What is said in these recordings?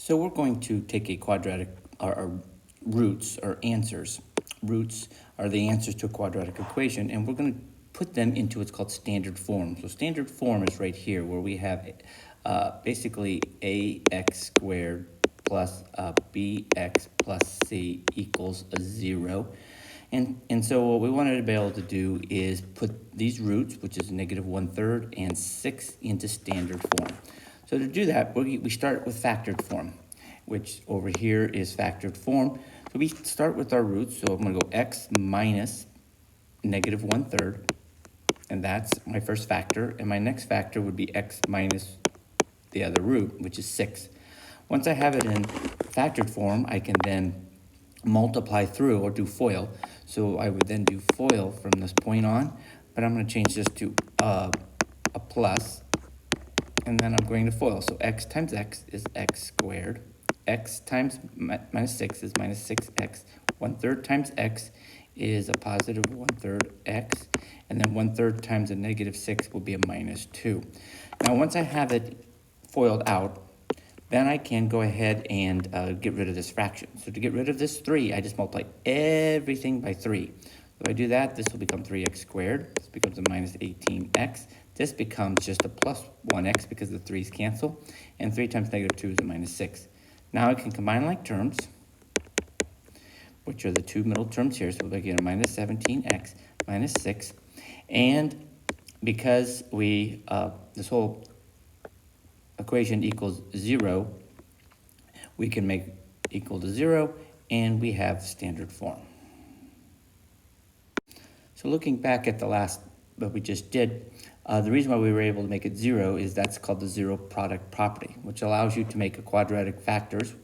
So we're going to take a quadratic, or roots, or answers. Roots are the answers to a quadratic equation, and we're going to put them into what's called standard form. So standard form is right here, where we have basically ax squared plus bx plus c equals a 0. And so what we wanted to be able to do is put these roots, which is negative 1/3 and 6, into standard form. So to do that, we start with factored form, which over here is factored form. So we start with our roots. So I'm going to go x minus negative 1/3, and that's my first factor. And my next factor would be x minus the other root, which is 6. Once I have it in factored form, I can then multiply through or do FOIL. So I would then do FOIL from this point on, but I'm going to change this to a plus, and then I'm going to FOIL. So x times x is x squared. X times minus 6 is minus 6x. 1/3 times x is a positive 1/3 x. And then 1/3 times a negative 6 will be a minus 2. Now, once I have it FOILed out, then I can go ahead and get rid of this fraction. So to get rid of this 3, I just multiply everything by 3. So if I do that, this will become 3x squared. This becomes a minus 18x. This becomes just a plus 1x because the 3's cancel. And 3 times negative 2 is a minus 6. Now I can combine like terms, which are the two middle terms here. So we'll get a minus 17x minus 6. And because this whole equation equals 0, we can make equal to 0, and we have standard form. So looking back at what we just did, the reason why we were able to make it 0 is that's called the zero product property, which allows you to make a quadratic factors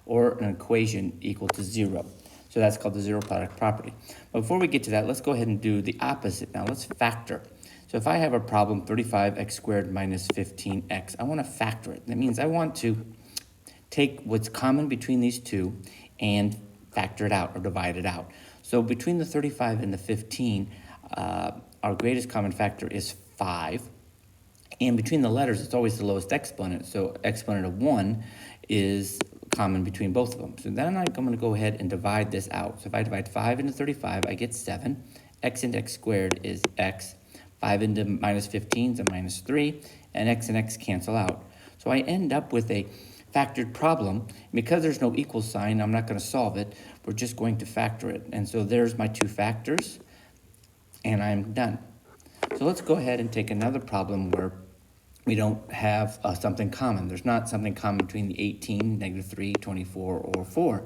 or an equation equal to 0. So that's called the zero product property. But before we get to that, let's go ahead and do the opposite now. Let's factor. So if I have a problem, 35x squared minus 15x, I want to factor it. That means I want to take what's common between these two and factor it out or divide it out. So between the 35 and the 15, our greatest common factor is 5. And between the letters, it's always the lowest exponent. So exponent of 1 is common between both of them. So then I'm going to go ahead and divide this out. So if I divide 5 into 35, I get 7. X into x squared is x. 5 into minus 15 is a minus 3, and x cancel out. So I end up with a factored problem. Because there's no equal sign, I'm not going to solve it. We're just going to factor it. And so there's my two factors, and I'm done. So let's go ahead and take another problem where we don't have something common. There's not something common between the 18, negative 3, 24, or 4.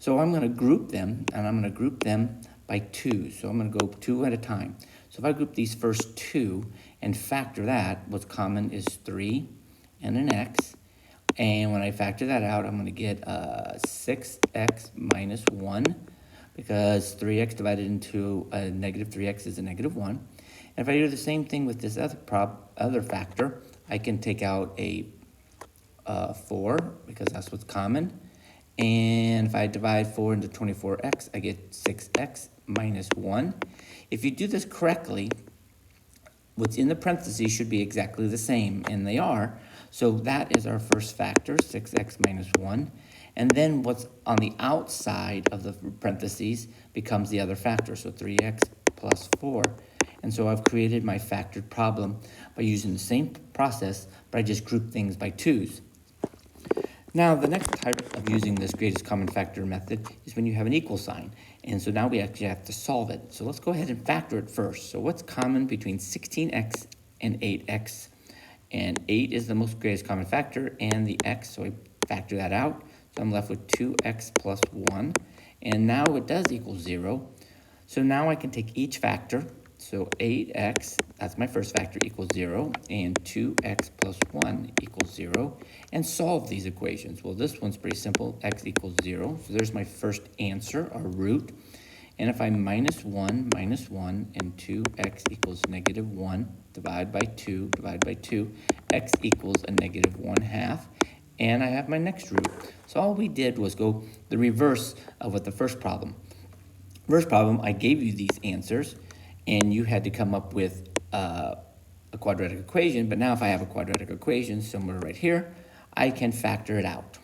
So I'm going to group them, and I'm going to group them by 2. So I'm going to go 2 at a time. So if I group these first 2 and factor that, what's common is 3 and an x. And when I factor that out, I'm going to get 6x minus 1, because 3x divided into a negative 3x is a negative 1. And if I do the same thing with this other factor, I can take out a 4, because that's what's common. And if I divide 4 into 24x, I get 6x minus 1. If you do this correctly, what's in the parentheses should be exactly the same, and they are. So that is our first factor, 6x minus 1. And then what's on the outside of the parentheses becomes the other factor, so 3x plus 4. And so I've created my factored problem by using the same process, but I just group things by 2's. Now, the next type of using this greatest common factor method is when you have an equal sign. And so now we actually have to solve it. So let's go ahead and factor it first. So what's common between 16x and 8x? And 8 is the most greatest common factor, and the x, so I factor that out. So I'm left with 2x plus 1. And now it does equal 0. So now I can take each factor. So 8x, that's my first factor, equals 0, and 2x plus 1 equals 0, and solve these equations. Well, this one's pretty simple. X equals 0, so there's my first answer, or root. And if I minus 1, and 2x equals negative 1, divide by 2, x equals a negative 1/2, and I have my next root. So all we did was go the reverse of what the first problem. First problem, I gave you these answers, and you had to come up with a quadratic equation. But now if I have a quadratic equation somewhere right here, I can factor it out.